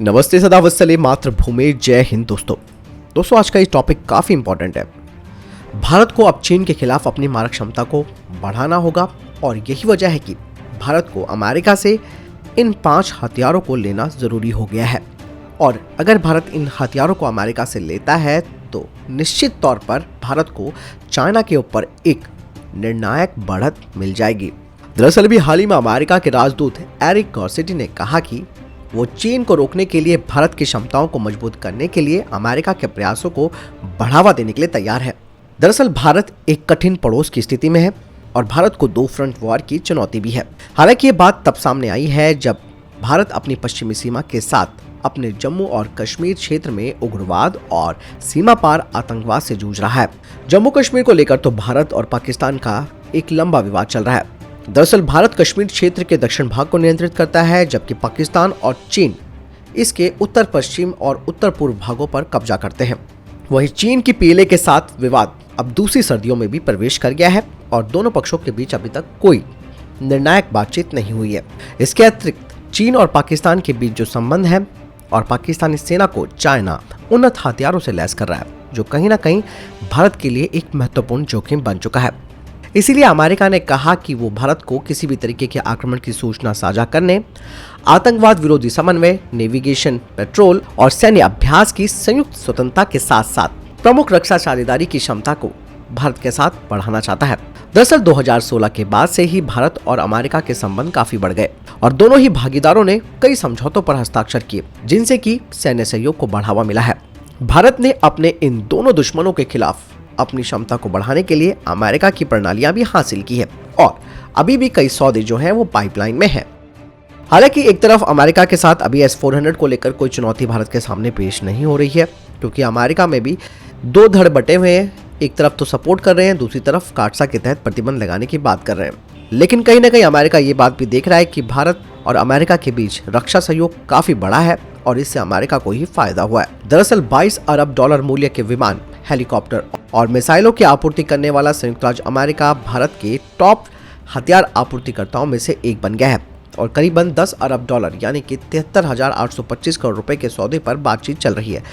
नमस्ते सदा वत्सले मातृभूमि जय हिंद। दोस्तों आज का ये टॉपिक काफ़ी इंपॉर्टेंट है। भारत को अब चीन के खिलाफ अपनी मारक क्षमता को बढ़ाना होगा और यही वजह है कि भारत को अमेरिका से इन 5 हथियारों को लेना ज़रूरी हो गया है। और अगर भारत इन हथियारों को अमेरिका से लेता है तो निश्चित तौर पर भारत को चाइना के ऊपर एक निर्णायक बढ़त मिल जाएगी। दरअसल अभी हाल ही में अमेरिका के राजदूत एरिक गॉर्सेटी ने कहा कि वो चीन को रोकने के लिए भारत की क्षमताओं को मजबूत करने के लिए अमेरिका के प्रयासों को बढ़ावा देने के लिए तैयार है। दरअसल भारत एक कठिन पड़ोस की स्थिति में है और भारत को 2 फ्रंट वॉर की चुनौती भी है। हालांकि ये बात तब सामने आई है जब भारत अपनी पश्चिमी सीमा के साथ अपने जम्मू और कश्मीर क्षेत्र में उग्रवाद और सीमा पार आतंकवाद से जूझ रहा है। जम्मू कश्मीर को लेकर तो भारत और पाकिस्तान का एक लंबा विवाद चल रहा है। दरअसल भारत कश्मीर क्षेत्र के दक्षिण भाग को नियंत्रित करता है, जबकि पाकिस्तान और चीन इसके उत्तर पश्चिम और उत्तर पूर्व भागों पर कब्जा करते हैं। वहीं चीन की पीएलए के साथ विवाद अब दूसरी सर्दियों में भी प्रवेश कर गया है और दोनों पक्षों के बीच अभी तक कोई निर्णायक बातचीत नहीं हुई है। इसके अतिरिक्त चीन और पाकिस्तान के बीच जो संबंध है और पाकिस्तानी सेना को चाइना उन्नत हथियारों से लैस कर रहा है, जो कहीं ना कहीं भारत के लिए एक महत्वपूर्ण जोखिम बन चुका है। इसीलिए अमेरिका ने कहा कि वो भारत को किसी भी तरीके के आक्रमण की सूचना साझा करने, आतंकवाद विरोधी समन्वय, नेविगेशन, पेट्रोल और सैन्य अभ्यास की संयुक्त स्वतंत्रता के साथ साथ प्रमुख रक्षा साझेदारी की क्षमता को भारत के साथ बढ़ाना चाहता है। दरअसल 2016 के बाद से ही भारत और अमेरिका के संबंध काफी बढ़ गए और दोनों ही भागीदारों ने कई समझौतों पर हस्ताक्षर किए, जिनसे कि सैन्य सहयोग को बढ़ावा मिला है। भारत ने अपने इन दोनों दुश्मनों के खिलाफ अपनी क्षमता को बढ़ाने के लिए अमेरिका की प्रणालियां भी हासिल की है और अभी भी कई सौदे जो हैं वो पाइपलाइन में हैं। हालांकि एक तरफ अमेरिका के साथ अभी S-400 को लेकर कोई चुनौती भारत के सामने पेश नहीं हो रही है, क्योंकि अमेरिका में भी 2 धड़ बटे हुए हैं। एक तरफ तो सपोर्ट कर रहे हैं, दूसरी तरफ काटसा के तहत प्रतिबंध लगाने की बात कर रहे हैं। लेकिन कहीं ना कहीं अमेरिका ये बात भी देख रहा है कि भारत और अमेरिका के बीच रक्षा सहयोग काफी बड़ा है और इससे अमेरिका को ही फायदा हुआ है। दरअसल $22 अरब मूल्य के विमान, हेलीकॉप्टर और मिसाइलों की आपूर्ति करने वाला संयुक्त राज्य अमेरिका भारत के टॉप हथियार आपूर्तिकर्ताओं में से एक बन गया है और करीबन $10 अरब यानी कि 73,825 करोड़ रुपए के सौदे पर बातचीत चल रही है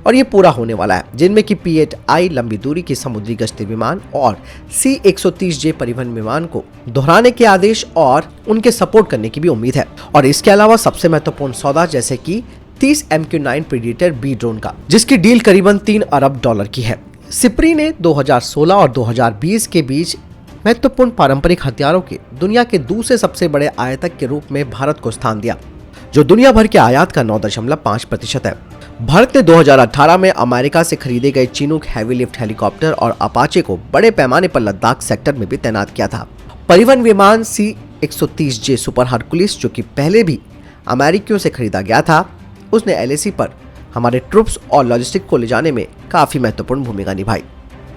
और ये पूरा होने वाला है, जिनमें कि P-8I लंबी दूरी की समुद्री गश्ती विमान और C-130J परिवहन विमान को दोहराने के आदेश और उनके सपोर्ट करने की भी उम्मीद है। और इसके अलावा सबसे महत्वपूर्ण सौदा जैसे कि 30 MQ-9 प्रीडेटर B ड्रोन का, जिसकी डील करीबन $3 अरब की है। सिप्री ने 2016 और 2020 के बीच महत्वपूर्ण पारंपरिक हथियारों के दुनिया के दूसरे सबसे बड़े आयातक के रूप में भारत को स्थान दिया, जो दुनिया भर के आयात का 9.5% है। भारत ने 2018 में अमेरिका से खरीदे गए चिनूक हैवी लिफ्ट हेलीकॉप्टर और अपाचे को बड़े पैमाने पर लद्दाख सेक्टर में भी तैनात किया था। परिवहन विमान C-130J सुपर हरकुलिस, जो कि पहले भी अमेरिकियों से खरीदा गया था, उसने LAC पर हमारे ट्रूप्स और लॉजिस्टिक को ले जाने में काफी महत्वपूर्ण भूमिका निभाई,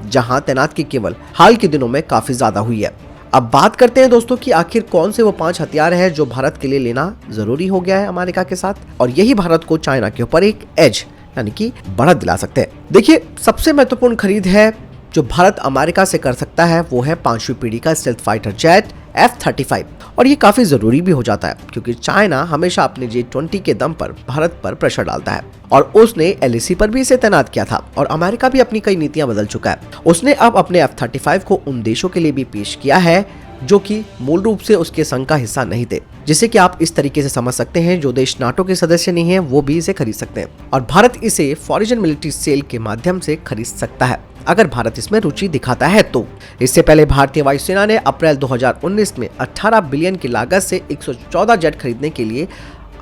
जहां तैनात की केवल हाल के दिनों में काफी ज्यादा हुई है। अब बात करते हैं दोस्तों कि आखिर कौन से वो 5 हथियार हैं जो भारत के लिए लेना जरूरी हो गया है अमेरिका के साथ, और यही भारत को चाइना के ऊपर एक एज यानी कि बढ़त दिला सकते हैं। देखिए, सबसे महत्वपूर्ण खरीद है जो भारत अमेरिका से कर सकता है वो है 5वीं पीढ़ी का स्टेल्थ फाइटर जेट F-35, और ये काफी जरूरी भी हो जाता है क्योंकि चाइना हमेशा अपने J-20 के दम पर भारत पर प्रेशर डालता है और उसने LAC पर भी इसे तैनात किया था और अमेरिका भी अपनी कई नीतियां बदल चुका है। उसने अब अपने F-35 को उन देशों के लिए भी पेश किया है जो कि मूल रूप से उसके संघ का हिस्सा नहीं थे, जिसे कि आप इस तरीके से समझ सकते हैं जो देश नाटो के सदस्य नहीं है वो भी इसे खरीद सकते हैं और भारत इसे फॉरेन मिलिट्री सेल के माध्यम से खरीद सकता है अगर भारत इसमें रुचि दिखाता है तो। इससे पहले भारतीय वायुसेना ने अप्रैल 2019 में 18 बिलियन की लागत से 114 जेट खरीदने के लिए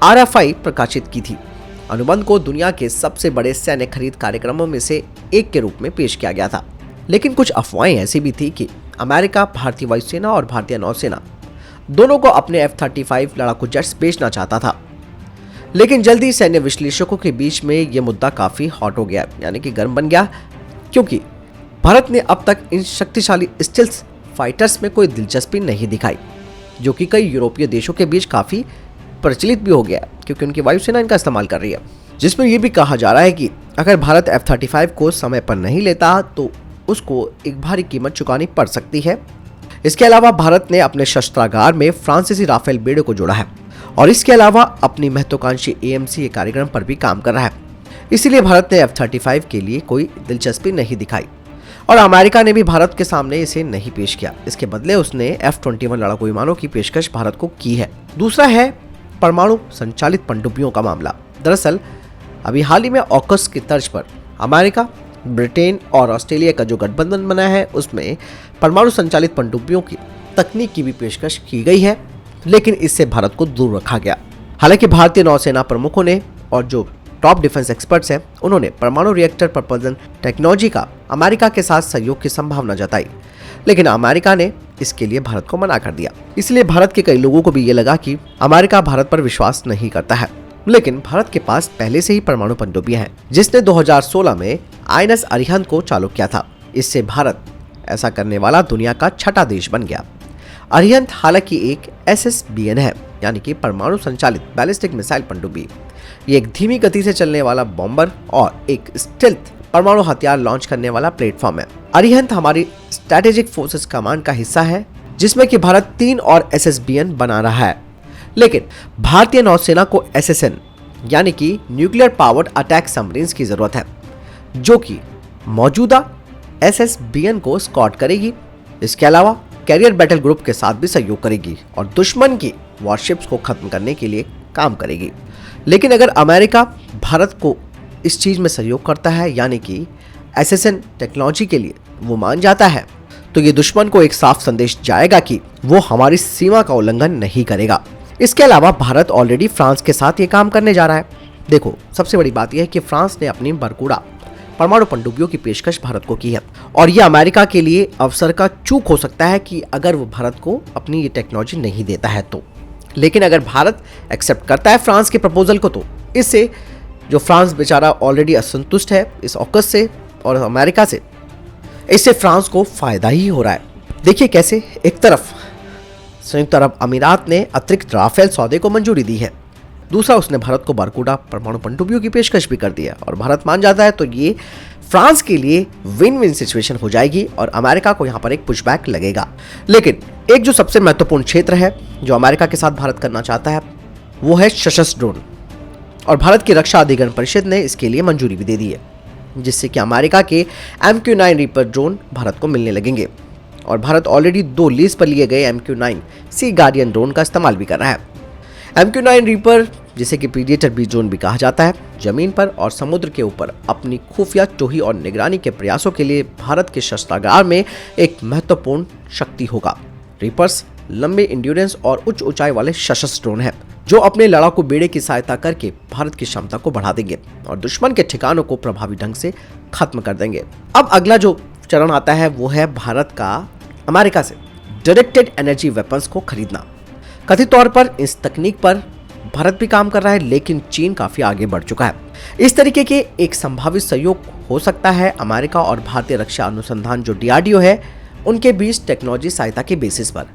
RFI प्रकाशित की थी। अनुबंध को दुनिया के सबसे बड़े सैन्य खरीद कार्यक्रमों में से एक के रूप में पेश किया गया था, लेकिन कुछ अफवाहें ऐसी भी थी कि अमेरिका भारतीय वायुसेना और भारतीय नौसेना दोनों को अपने F-35 लड़ाकू जेट्स बेचना चाहता था। लेकिन जल्दी सैन्य विश्लेषकों के बीच में यह मुद्दा काफी हॉट हो गया, यानी कि गर्म बन गया, क्योंकि भारत ने अब तक इन शक्तिशाली स्टेल्थ फाइटर्स में कोई दिलचस्पी नहीं दिखाई, जो कि कई यूरोपीय देशों के बीच काफी प्रचलित भी हो गया क्योंकि उनकी वायुसेना इनका इस्तेमाल कर रही है। जिसमें यह भी कहा जा रहा है कि अगर भारत F-35 को समय पर नहीं लेता तो उसको एक भारी कीमत चुकानी पड़ सकती है। इसके अलावा भारत ने अपने शस्त्रागार में फ्रांसीसी राफेल बेड़े को जोड़ा है और इसके अलावा अपनी महत्वाकांक्षी AMC कार्यक्रम पर भी काम कर रहा है। इसीलिए भारत ने F-35 के लिए कोई दिलचस्पी नहीं दिखाई और अमेरिका ने भी भारत के सामने इसे नहीं पेश किया। इसके बदले उसने F-21 लड़ाकू विमानों की पेशकश भारत को की है। दूसरा है परमाणु संचालित पनडुब्बियों का मामला। दरअसल अभी हाल ही में ऑकस की तर्ज पर अमेरिका, ब्रिटेन और ऑस्ट्रेलिया का जो गठबंधन बना है उसमें परमाणु संचालित पनडुब्बियों की तकनीक की भी पेशकश की गई है, लेकिन इससे भारत को दूर रखा गया। हालांकि भारतीय नौसेना प्रमुखों ने और जो टॉप डिफेंस एक्सपर्ट्स हैं उन्होंने परमाणु रिएक्टर प्रपोजन टेक्नोलॉजी का अमेरिका के साथ सहयोग की संभावना जताई, लेकिन अमेरिका ने इसके लिए भारत को मना कर दिया। इसलिए भारत के कई लोगों को भी ये लगा कि अमेरिका भारत पर विश्वास नहीं करता है, लेकिन भारत के पास पहले से ही परमाणु पनडुब्बियां हैं, जिसने 2016 में INS अरिहंत को चालू किया था। इससे भारत ऐसा करने वाला दुनिया का छठा देश बन गया। अरिहंत हालांकि एक SSBN है, यानी कि परमाणु संचालित बैलिस्टिक मिसाइल पनडुब्बी। ये एक धीमी गति से चलने वाला बॉम्बर और एक स्टेल्थ परमाणु हथियार लॉन्च करने वाला प्लेटफॉर्म है। अरिहंत हमारी स्ट्रेटेजिक फोर्सेस कमांड का हिस्सा है, जिसमें कि भारत 3 और SSBN बना रहा है। लेकिन भारतीय नौसेना को SSN यानी कि न्यूक्लियर पावर्ड अटैक सबमरीन्स की जरूरत है, जो कि मौजूदा SSBN को स्कॉट करेगी। इसके अलावा कैरियर बैटल ग्रुप के साथ भी सहयोग करेगी और दुश्मन की वॉरशिप्स को खत्म करने के लिए काम करेगी। लेकिन अगर अमेरिका भारत को इस चीज में सहयोग करता है, यानी कि SSN टेक्नोलॉजी के लिए वो मान जाता है, तो ये दुश्मन को एक साफ संदेश जाएगा कि वो हमारी सीमा का उल्लंघन नहीं करेगा। इसके अलावा भारत ऑलरेडी फ्रांस के साथ ये काम करने जा रहा है। देखो, सबसे बड़ी बात यह है कि फ्रांस ने अपनी बरकूड़ा परमाणु पनडुब्बियों की पेशकश भारत को की है और ये अमेरिका के लिए अवसर का चूक हो सकता है कि अगर वो भारत को अपनी ये टेक्नोलॉजी नहीं देता है तो। लेकिन अगर भारत एक्सेप्ट करता है फ्रांस के प्रपोजल को, तो इससे जो फ्रांस बेचारा ऑलरेडी असंतुष्ट है इस ऑकस से और अमेरिका से, इससे फ्रांस को फायदा ही हो रहा है। देखिए कैसे, एक तरफ संयुक्त अरब अमीरात ने अतिरिक्त राफेल सौदे को मंजूरी दी है, दूसरा उसने भारत को बारकूडा परमाणु पनडुब्बियों की पेशकश भी कर दी है और भारत मान जाता है तो ये फ्रांस के लिए विन विन सिचुएशन हो जाएगी और अमेरिका को यहाँ पर एक पुशबैक लगेगा। लेकिन एक जो सबसे महत्वपूर्ण क्षेत्र है जो अमेरिका के साथ भारत करना चाहता है वो है सशस्त्र ड्रोन, और भारत की रक्षा अधिग्रहण परिषद ने इसके लिए मंजूरी भी दे दी है, जिससे कि अमेरिका के MQ-9 रीपर ड्रोन भारत को मिलने लगेंगे और भारत ऑलरेडी 2 लीज पर लिए गए MQ-9 सी गार्डियन ड्रोन का इस्तेमाल भी कर रहा है। MQ-9 रीपर, जिसे कि प्रीडेटर बी ड्रोन भी कहा जाता है, जमीन पर और समुद्र के ऊपर अपनी खुफिया टोही और निगरानी के प्रयासों के लिए भारत के शस्त्रागार में एक महत्वपूर्ण शक्ति होगा। रीपर्स लंबे इंड्योरेंस और उच्च ऊंचाई वाले सशस्त्र ड्रोन हैं, जो अपने लड़ाकू बेड़े की सहायता करके भारत की क्षमता को बढ़ा देंगे और दुश्मन के ठिकानों को प्रभावी ढंग से खत्म कर देंगे। अब अगला जो चरण आता है वो है भारत का अमेरिका से डायरेक्टेड एनर्जी वेपन्स को खरीदना। कथित तौर पर इस तकनीक पर भारत भी काम कर रहा है, लेकिन चीन काफी आगे बढ़ चुका है। इस तरीके के एक संभावित सहयोग हो सकता है अमेरिका और भारतीय रक्षा अनुसंधान जो DRDO है उनके बीच टेक्नोलॉजी सहायता के बेसिस पर,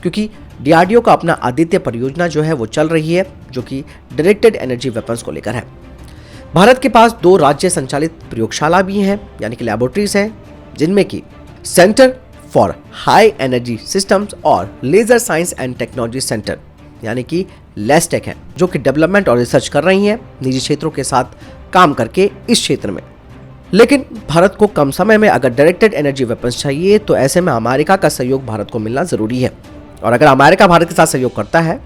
क्योंकि DRDO का अपना आदित्य परियोजना जो है वो चल रही है, जो कि डायरेक्टेड एनर्जी वेपन्स को लेकर है। भारत के पास 2 राज्य संचालित प्रयोगशाला भी हैं, यानी कि लैबोरेटरीज हैं, जिनमें कि centre for high energy systems और laser science and technology centre यानी कि लेस्टेक है, जो कि डेवलपमेंट और रिसर्च कर रही हैं निजी क्षेत्रों के साथ काम करके इस क्षेत्र में। लेकिन भारत को कम समय में अगर डायरेक्टेड एनर्जी वेपन्स चाहिए तो ऐसे में अमेरिका का सहयोग भारत को मिलना जरूरी है, और अगर अमेरिका भारत के साथ सहयोग करता है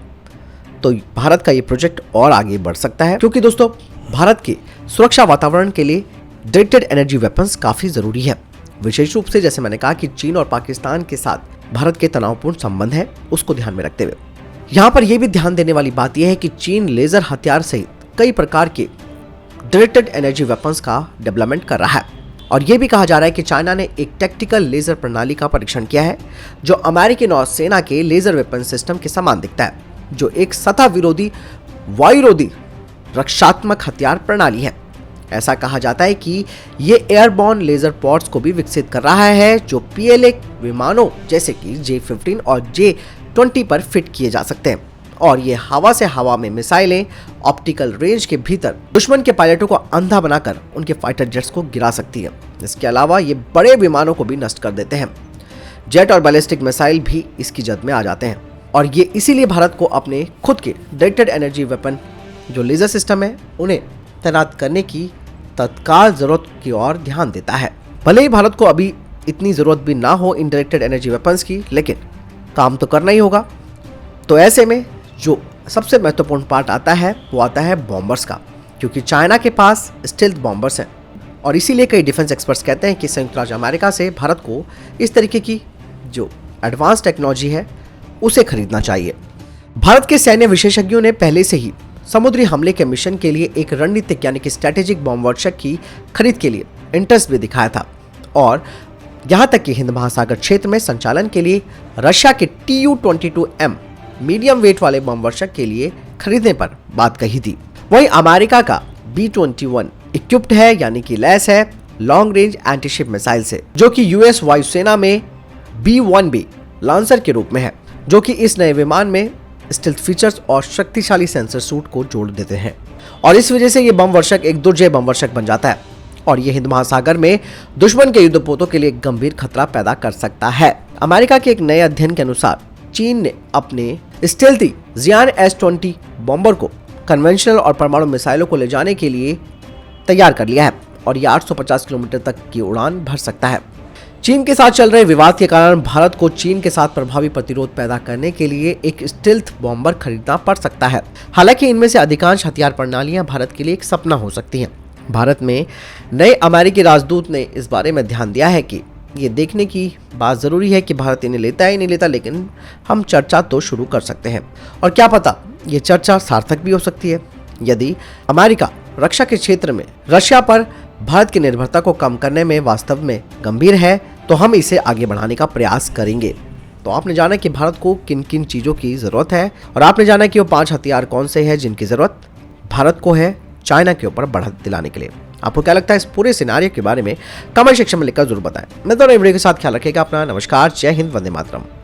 तो भारत का ये प्रोजेक्ट और आगे बढ़ सकता है, क्योंकि दोस्तों भारत के सुरक्षा वातावरण के लिए डायरेक्टेड एनर्जी वेपन्स काफी जरूरी है। विशेष रूप से जैसे मैंने कहा कि चीन और पाकिस्तान के साथ भारत के तनावपूर्ण संबंध है, उसको ध्यान में रखते हुए यहाँ पर यह भी ध्यान देने वाली बात यह है कि चीन लेजर हथियार सहित कई प्रकार के डायरेक्टेड एनर्जी वेपन्स का डेवलपमेंट कर रहा है, और यह भी कहा जा रहा है कि चाइना ने एक टैक्टिकल लेजर प्रणाली का परीक्षण किया है जो अमेरिकी नौसेना के लेजर वेपन सिस्टम के समान दिखता है, जो एक सतह विरोधी वायुरोधी रक्षात्मक हथियार प्रणाली है। ऐसा कहा जाता है कि ये एयरबॉर्न लेजर पॉड्स को भी विकसित कर रहा है, जो PLA विमानों जैसे कि J-15 और J-20 पर फिट किए जा सकते हैं, और ये हवा से हवा में मिसाइलें ऑप्टिकल रेंज के भीतर दुश्मन के पायलटों को अंधा बनाकर उनके फाइटर जेट्स को गिरा सकती है। इसके अलावा ये बड़े विमानों को भी नष्ट कर देते हैं। जेट और बैलिस्टिक मिसाइल भी इसकी जद में आ जाते हैं, और ये इसीलिए भारत को अपने खुद के डायरेक्टेड एनर्जी वेपन जो लेजर सिस्टम है उन्हें तैनात करने की तत्काल जरूरत की ओर ध्यान देता है। भले ही भारत को अभी इतनी जरूरत भी ना हो इन डायरेक्टेड एनर्जी वेपन्स की, लेकिन काम तो करना ही होगा। तो ऐसे में जो सबसे महत्वपूर्ण पार्ट आता है वो आता है बॉम्बर्स का, क्योंकि चाइना के पास स्टेल्थ बॉम्बर्स हैं और इसीलिए कई डिफेंस एक्सपर्ट्स कहते हैं कि संयुक्त राज्य अमेरिका से भारत को इस तरीके की जो एडवांस टेक्नोलॉजी है उसे खरीदना चाहिए। भारत के सैन्य विशेषज्ञों ने पहले से ही समुद्री हमले के मिशन के लिए एक रणनीतिक यानी कि स्ट्रेटेजिक बॉम्ब वर्षक की खरीद के लिए इंटरेस्ट भी दिखाया था और यहां तक कि हिंद महासागर क्षेत्र में संचालन के लिए रशिया के Tu-22M मीडियम वेट वाले बम वर्षक के लिए खरीदने पर बात कही थी। वहीं अमेरिका का B-21 इक्विप्ड है यानी कि लैस है लॉन्ग रेंज एंटीशिप मिसाइल से, जो कि यूएस वायुसेना में B-1B लॉन्चर के रूप में है, जो कि इस नए विमान में स्टेल्थ फीचर्स और शक्तिशाली सेंसर सूट को जोड़ देते हैं और इस वजह से ये बम वर्षक एक दुर्जय बम वर्षक बन जाता है और ये हिंद महासागर में दुश्मन के युद्धपोतों के लिए गंभीर खतरा पैदा कर सकता है। अमेरिका के एक नए अध्ययन के अनुसार चीन ने अपने स्टेल्थी जियान S-20 बॉम्बर को कन्वेंशनल और परमाणु मिसाइलों को ले जाने के लिए तैयार कर लिया है और यह 850 किलोमीटर तक की उड़ान भर सकता है। चीन के साथ चल रहे विवाद के कारण भारत को चीन के साथ प्रभावी प्रतिरोध पैदा करने के लिए एक स्टेल्थ बॉम्बर खरीदना पड़ सकता है। हालांकि इनमें से अधिकांश हथियार प्रणालियां भारत के लिए एक सपना हो सकती हैं। भारत में नए अमेरिकी राजदूत ने इस बारे में ध्यान दिया है कि ये देखने की बात जरूरी है कि भारत इन्हें लेता है नहीं लेता, लेकिन हम चर्चा तो शुरू कर सकते हैं और क्या पता ये चर्चा सार्थक भी हो सकती है। यदि अमेरिका रक्षा के क्षेत्र में रशिया पर भारत की निर्भरता को कम करने में वास्तव में गंभीर है तो हम इसे आगे बढ़ाने का प्रयास करेंगे। तो आपने जाना कि भारत को किन किन चीजों की जरूरत है और आपने जाना कि वो 5 हथियार कौन से हैं जिनकी जरूरत भारत को है चाइना के ऊपर बढ़त दिलाने के लिए। आपको क्या लगता है इस पूरे सिनारियो के बारे में कमेंट सेक्शन में लिखकर जरूर बताएं। मैं तो वीडियो के साथ ख्याल रखिएगा अपना। नमस्कार, जय हिंद, वंदे मातरम।